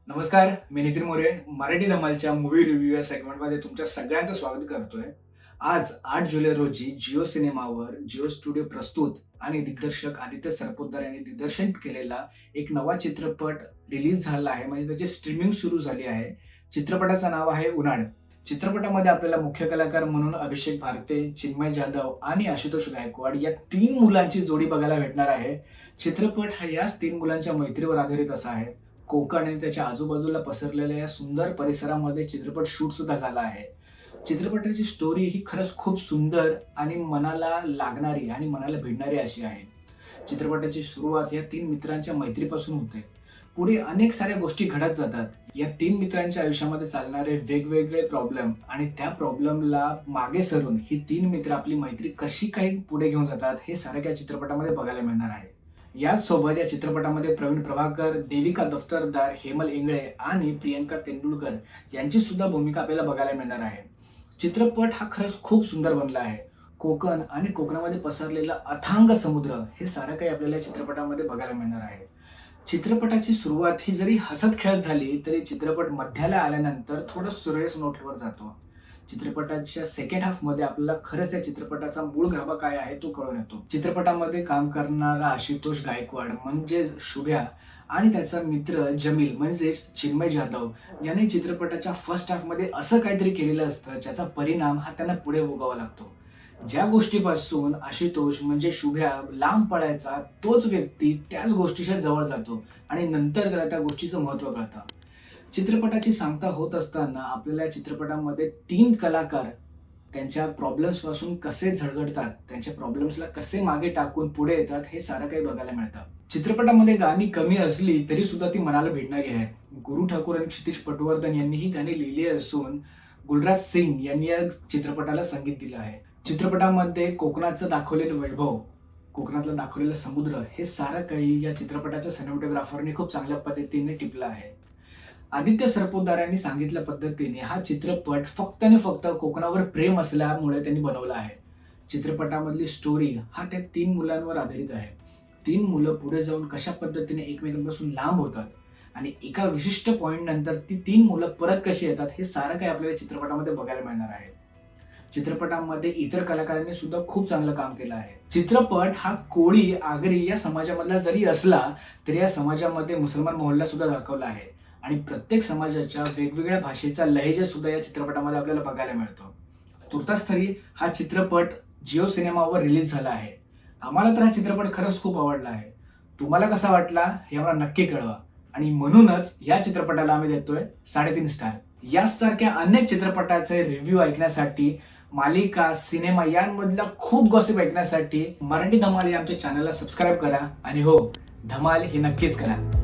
नमस्कार, मी Nitin More. Marathi धमालच्या movie review या सेगमेंटमध्ये तुमच्या सगळ्यांचं स्वागत करतोय. आज 8 जुलै रोजी जिओ सिनेमावर जिओ स्टुडिओ प्रस्तुत आणि दिग्दर्शक आदित्य सरपोतदार यांनी दिग्दर्शन केलेला एक नवा चित्रपट रिलीज झाला आहे. म्हणजे त्याची स्ट्रीमिंग सुरू झाली आहे. चित्रपटाचं नाव आहे उन्हाळ. चित्रपटामध्ये आपल्याला मुख्य कलाकार म्हणून अभिषेक भारते, चिन्मय जाधव आणि आशुतोष गायकवाड या 3 मुलांची जोडी बघायला भेटणार आहे. चित्रपट हा याच 3 मुलांच्या मैत्रीवर आधारित असा आहे. कोकण आणि त्याच्या आजूबाजूला पसरलेल्या या सुंदर परिसरामध्ये चित्रपट शूट सुद्धा झाला आहे. चित्रपटाची स्टोरी ही खरंच खूप सुंदर आणि मनाला लागणारी आणि मनाला भिडणारी अशी आहे. चित्रपटाची सुरुवात या 3 मित्रांच्या मैत्रीपासून होते. पुढे अनेक साऱ्या गोष्टी घडत जातात. या 3 मित्रांच्या आयुष्यामध्ये चालणारे वेगवेगळे प्रॉब्लेम आणि त्या प्रॉब्लेमला मागे सरून ही 3 मित्र आपली मैत्री कशी काही पुढे घेऊन जातात हे सारं या चित्रपटामध्ये बघायला मिळणार आहे. याच सोबत या चित्रपटामध्ये प्रवीण प्रभाकर, देविका दफ्तरदार, हेमल इंगळे आणि प्रियंका तेंडुलकर यांची सुद्धा भूमिका आपल्याला बघायला मिळणार आहे. चित्रपट हा खरंच खूप सुंदर बनला आहे. कोकण आणि कोकणामध्ये पसरलेला अथांग समुद्र हे सारं काही आपल्याला या चित्रपटामध्ये बघायला मिळणार आहे. चित्रपटाची सुरुवात ही जरी हसत खेळत झाली तरी चित्रपट मध्याला आल्यानंतर थोडं सिरियस नोटवर जातो. चित्रपटाच्या सेकंड हाफ मध्ये आपल्याला खरंच या चित्रपटाचा मूळ गाभा काय आहे तो कळून येतो. चित्रपटामध्ये काम करणारा आशुतोष गायकवाड म्हणजे शुभ्या आणि त्याचा मित्र जमील म्हणजेच चिन्मय जाधव याने चित्रपटाच्या फर्स्ट हाफ मध्ये असं काहीतरी केलेलं असतं ज्याचा परिणाम हा त्यांना पुढे भोगावा लागतो. ज्या गोष्टीपासून आशुतोष म्हणजे शुभ्या लांब पळायचा तोच व्यक्ती त्याच गोष्टीच्या जवळ जातो आणि नंतर त्याला त्या गोष्टीचं महत्त्व कळतं. चित्रपटाची सांगता होत असताना आपल्याला या चित्रपटामध्ये 3 कलाकार त्यांच्या प्रॉब्लेम्स पासून कसे झळगडतात, त्यांच्या प्रॉब्लेम्सला कसे मागे टाकून पुढे येतात हे सारं काही बघायला मिळतं. चित्रपटामध्ये गाणी कमी असली तरी सुद्धा ती मनाला भिडणारी आहेत. गुरु ठाकूर आणि क्षितिज पटवर्धन यांनी ही गाणी लिहिली असून गुलराज सिंग यांनी या चित्रपटाला संगीत दिलं आहे. चित्रपटामध्ये कोकणाचं दाखवलेलं वैभव, कोकणातला दाखवलेला समुद्र हे सारं काही या चित्रपटाच्या सिनेमॅटोग्राफरने खूप चांगल्या पद्धतीने टिपलं आहे. आदित्य सरपोतदार यांनी सांगितल्या पद्धतीने हा चित्रपट फक्त आणि फक्त कोकणावर प्रेम असल्यामुळे त्यांनी बनवला आहे. चित्रपटामधली स्टोरी हा त्या 3 मुलांवर आधारित आहे. 3 मुलं पुढे जाऊन कशा पद्धतीने एकमेकांपासून लांब होतात आणि एका विशिष्ट पॉइंट नंतर ती 3 मुलं परत कशी येतात हे सारं काही आपल्याला चित्रपटामध्ये बघायला मिळणार आहे. चित्रपटामध्ये इतर कलाकारांनी सुद्धा खूप चांगलं काम केलं आहे. चित्रपट हा कोळी आगरी या समाजामधला जरी असला तरी या समाजामध्ये मुसलमान मोहल्ला सुद्धा दाखवला आहे आणि प्रत्येक समाजाच्या वेगवेगळ्या भाषेचा लहेजा सुद्धा या चित्रपटामध्ये आपल्याला बघायला मिळतो. तुर्तास तरी हा चित्रपट जिओ सिनेमावर रिलीज झाला आहे. आम्हाला तर हा चित्रपट खरंच खूप आवडला आहे. तुम्हाला कसा वाटला हे आम्हाला नक्की कळवा आणि म्हणूनच या चित्रपटाला आम्ही देतोय 3.5 स्टार. यासारख्या अनेक चित्रपटाचे रिव्ह्यू ऐकण्यासाठी, मालिका, सिनेमा यांमधला खूप गॉसिप ऐकण्यासाठी मराठी धमाल या आमच्या चॅनलला सबस्क्राईब करा आणि हो, धमाल ही नक्कीच करा.